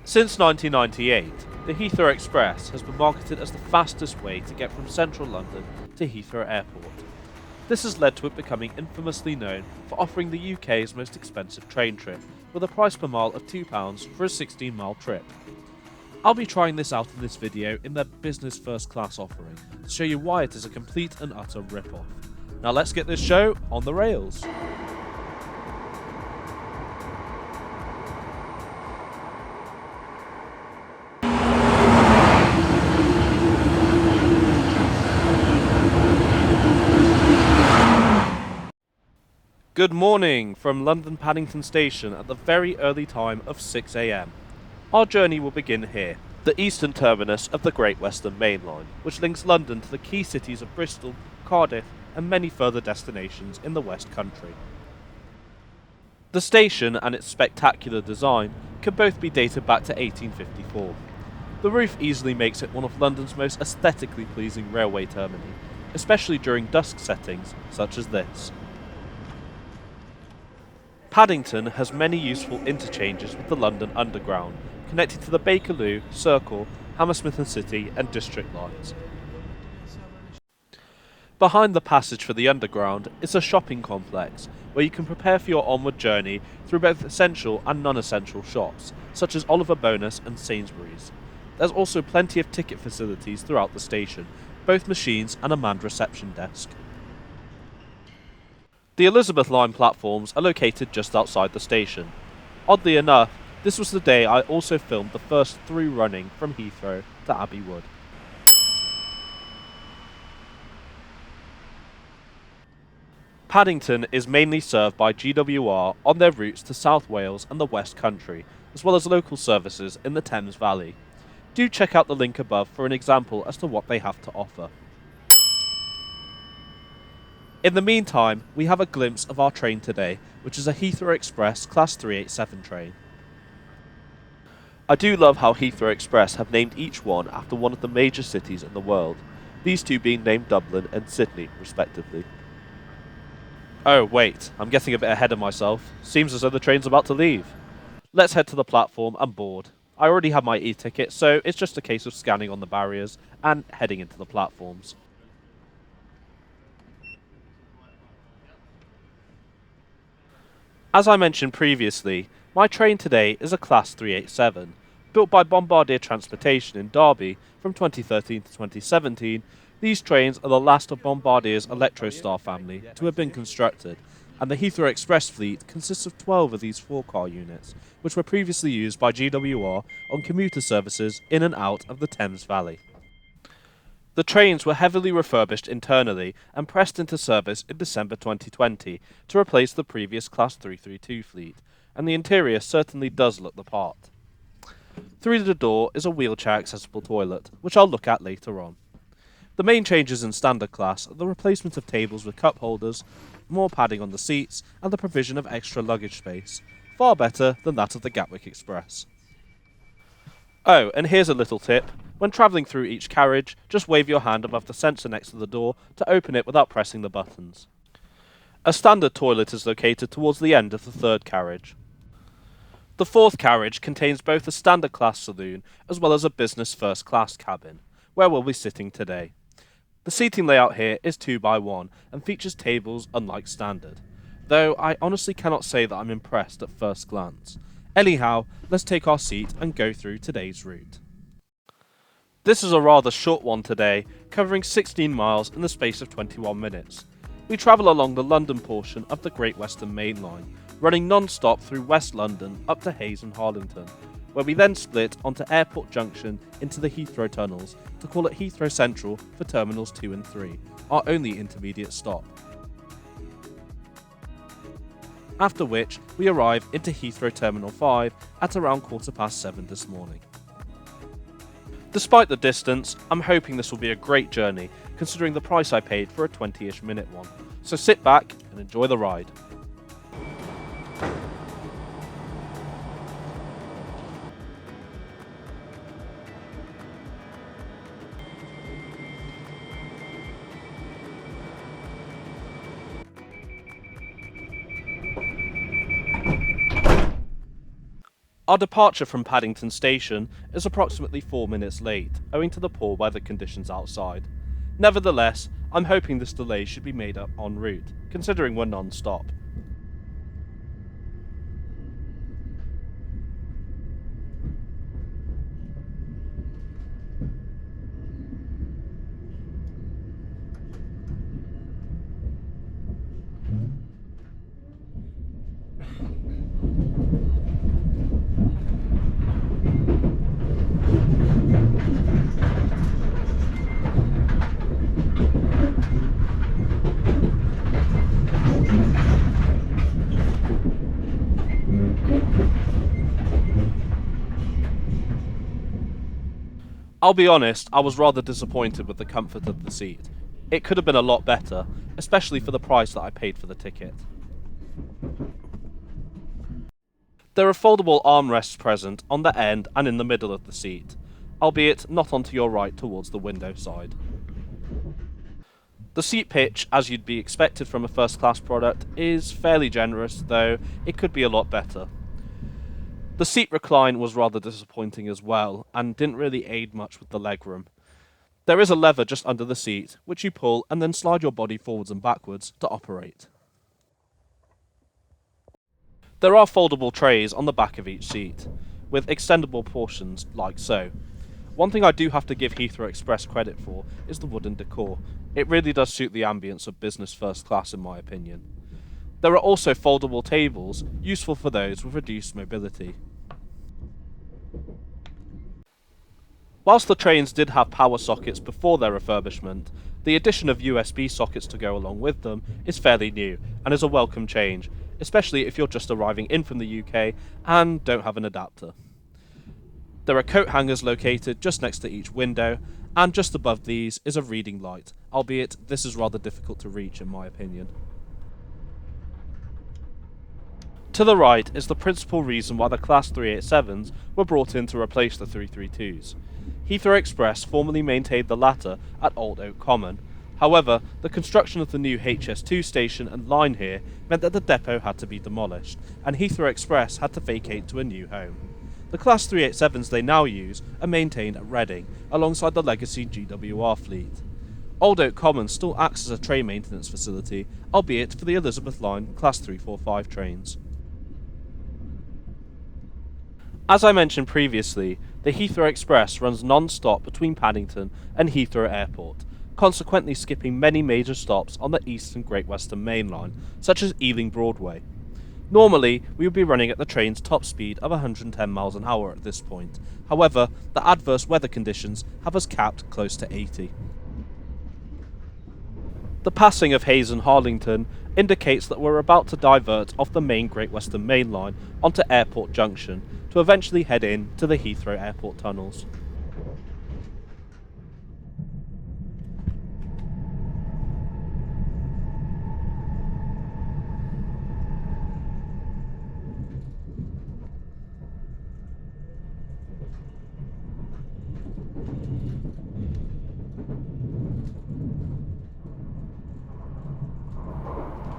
Since 1998, the Heathrow Express has been marketed as the fastest way to get from central London to Heathrow Airport. This has led to it becoming infamously known for offering the UK's most expensive train trip, with a price per mile of £2 for a 16-mile trip. I'll be trying this out in this video in their business first class offering, to show you why it is a complete and utter rip-off. Now let's get this show on the rails. Good morning from London Paddington Station at the very early time of 6 AM. Our journey will begin here, the eastern terminus of the Great Western Main Line, which links London to the key cities of Bristol, Cardiff and many further destinations in the West Country. The station and its spectacular design can both be dated back to 1854. The roof easily makes it one of London's most aesthetically pleasing railway termini, especially during dusk settings such as this. Paddington has many useful interchanges with the London Underground, connecting to the Bakerloo, Circle, Hammersmith and City and District lines. Behind the passage for the Underground is a shopping complex, where you can prepare for your onward journey through both essential and non-essential shops, such as Oliver Bonas and Sainsbury's. There's also plenty of ticket facilities throughout the station, both machines and a manned reception desk. The Elizabeth Line platforms are located just outside the station. Oddly enough, this was the day I also filmed the first through running from Heathrow to Abbey Wood. Paddington is mainly served by GWR on their routes to South Wales and the West Country, as well as local services in the Thames Valley. Do check out the link above for an example as to what they have to offer. In the meantime, we have a glimpse of our train today, which is a Heathrow Express Class 387 train. I do love how Heathrow Express have named each one after one of the major cities in the world, these two being named Dublin and Sydney, respectively. Oh wait, I'm getting a bit ahead of myself. Seems as though the train's about to leave. Let's head to the platform and board. I already have my e-ticket, so it's just a case of scanning on the barriers and heading into the platforms. As I mentioned previously, my train today is a Class 387. Built by Bombardier Transportation in Derby from 2013 to 2017, these trains are the last of Bombardier's Electrostar family to have been constructed, and the Heathrow Express fleet consists of 12 of these 4-car units, which were previously used by GWR on commuter services in and out of the Thames Valley. The trains were heavily refurbished internally and pressed into service in December 2020 to replace the previous Class 332 fleet, and the interior certainly does look the part. Through the door is a wheelchair-accessible toilet, which I'll look at later on. The main changes in standard class are the replacement of tables with cup holders, more padding on the seats, and the provision of extra luggage space, far better than that of the Gatwick Express. Oh, and here's a little tip. When travelling through each carriage, just wave your hand above the sensor next to the door to open it without pressing the buttons. A standard toilet is located towards the end of the third carriage. The fourth carriage contains both a standard class saloon as well as a business first class cabin, where we'll be sitting today. The seating layout here is 2x1 and features tables unlike standard, though I honestly cannot say that I'm impressed at first glance. Anyhow, let's take our seat and go through today's route. This is a rather short one today, covering 16 miles in the space of 21 minutes. We travel along the London portion of the Great Western Main Line, running non-stop through West London up to Hayes and Harlington, where we then split onto Airport Junction into the Heathrow tunnels to call it Heathrow Central for Terminals 2 and 3, our only intermediate stop. After which, we arrive into Heathrow Terminal 5 at around 7:15 this morning. Despite the distance, I'm hoping this will be a great journey, considering the price I paid for a 20-ish minute one. So sit back and enjoy the ride. Our departure from Paddington Station is approximately 4 minutes late, owing to the poor weather conditions outside. Nevertheless, I'm hoping this delay should be made up en route, considering we're non-stop. I'll be honest, I was rather disappointed with the comfort of the seat. It could have been a lot better, especially for the price that I paid for the ticket. There are foldable armrests present on the end and in the middle of the seat, albeit not onto your right towards the window side. The seat pitch, as you'd be expected from a first-class product, is fairly generous, though it could be a lot better. The seat recline was rather disappointing as well, and didn't really aid much with the legroom. There is a lever just under the seat, which you pull and then slide your body forwards and backwards to operate. There are foldable trays on the back of each seat, with extendable portions like so. One thing I do have to give Heathrow Express credit for is the wooden decor. It really does suit the ambience of business first class in my opinion. There are also foldable tables, useful for those with reduced mobility. Whilst the trains did have power sockets before their refurbishment, the addition of USB sockets to go along with them is fairly new and is a welcome change, especially if you're just arriving in from the UK and don't have an adapter. There are coat hangers located just next to each window, and just above these is a reading light, albeit this is rather difficult to reach in my opinion. To the right is the principal reason why the Class 387s were brought in to replace the 332s. Heathrow Express formerly maintained the latter at Old Oak Common. However, the construction of the new HS2 station and line here meant that the depot had to be demolished, and Heathrow Express had to vacate to a new home. The Class 387s they now use are maintained at Reading, alongside the legacy GWR fleet. Old Oak Common still acts as a train maintenance facility, albeit for the Elizabeth Line Class 345 trains. As I mentioned previously, the Heathrow Express runs non-stop between Paddington and Heathrow Airport, consequently skipping many major stops on the East and Great Western Main Line, such as Ealing Broadway. Normally, we would be running at the train's top speed of 110 miles an hour at this point. However, the adverse weather conditions have us capped close to 80. The passing of Hayes and Harlington indicates that we're about to divert off the main Great Western Main Line onto Airport Junction to eventually head in to the Heathrow Airport tunnels.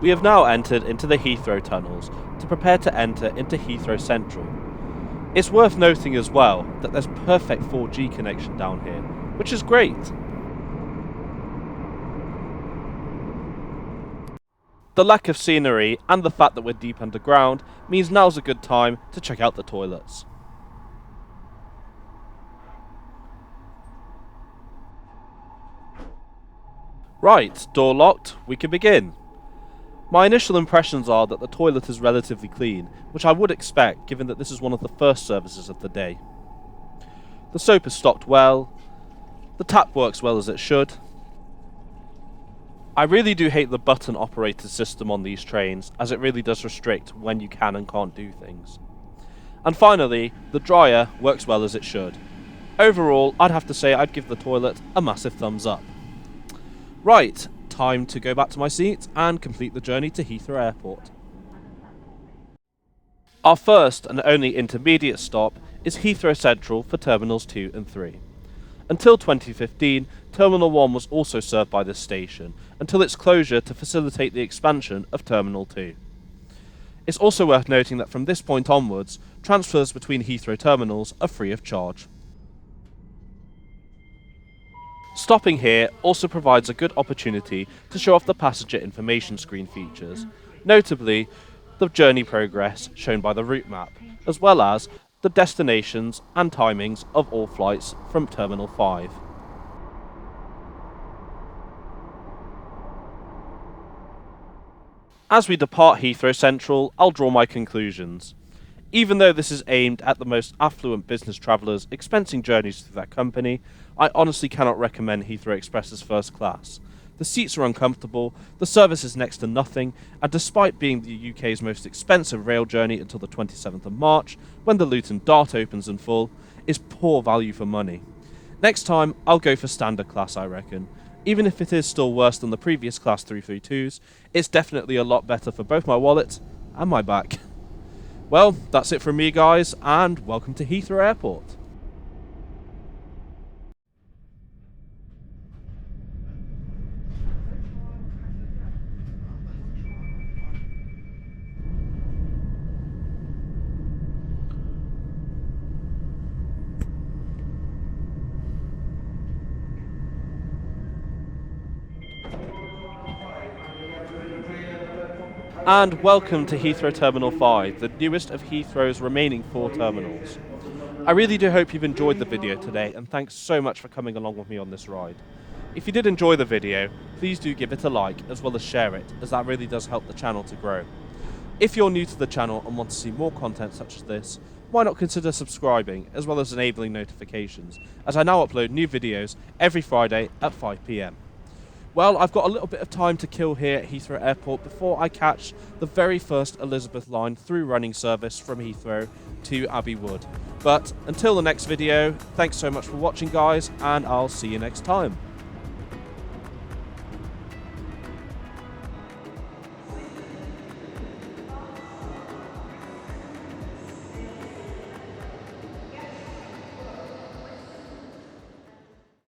We have now entered into the Heathrow tunnels to prepare to enter into Heathrow Central. It's worth noting as well that there's perfect 4G connection down here, which is great. The lack of scenery and the fact that we're deep underground means now's a good time to check out the toilets. Right, door locked, we can begin. My initial impressions are that the toilet is relatively clean, which I would expect given that this is one of the first services of the day. The soap is stocked well, the tap works well as it should. I really do hate the button operated system on these trains, as it really does restrict when you can and can't do things. And finally, the dryer works well as it should. Overall, I'd have to say I'd give the toilet a massive thumbs up. Right, time to go back to my seat and complete the journey to Heathrow Airport. Our first and only intermediate stop is Heathrow Central for Terminals 2 and 3. Until 2015, Terminal 1 was also served by this station, until its closure to facilitate the expansion of Terminal 2. It's also worth noting that from this point onwards, transfers between Heathrow terminals are free of charge. Stopping here also provides a good opportunity to show off the passenger information screen features, notably the journey progress shown by the route map, as well as the destinations and timings of all flights from Terminal 5. As we depart Heathrow Central, I'll draw my conclusions. Even though this is aimed at the most affluent business travellers expensing journeys through that company, I honestly cannot recommend Heathrow Express's first class. The seats are uncomfortable, the service is next to nothing, and despite being the UK's most expensive rail journey until the 27th of March, when the Luton Dart opens in full, is poor value for money. Next time, I'll go for standard class, I reckon. Even if it is still worse than the previous Class 332s, it's definitely a lot better for both my wallet and my back. Well, that's it from me, guys, and welcome to Heathrow Airport. And welcome to Heathrow Terminal 5, the newest of Heathrow's remaining 4 terminals. I really do hope you've enjoyed the video today, and thanks so much for coming along with me on this ride. If you did enjoy the video, please do give it a like as well as share it, as that really does help the channel to grow. If you're new to the channel and want to see more content such as this, why not consider subscribing as well as enabling notifications, as I now upload new videos every Friday at 5 PM. Well, I've got a little bit of time to kill here at Heathrow Airport before I catch the very first Elizabeth line through running service from Heathrow to Abbey Wood. But until the next video, thanks so much for watching, guys, and I'll see you next time.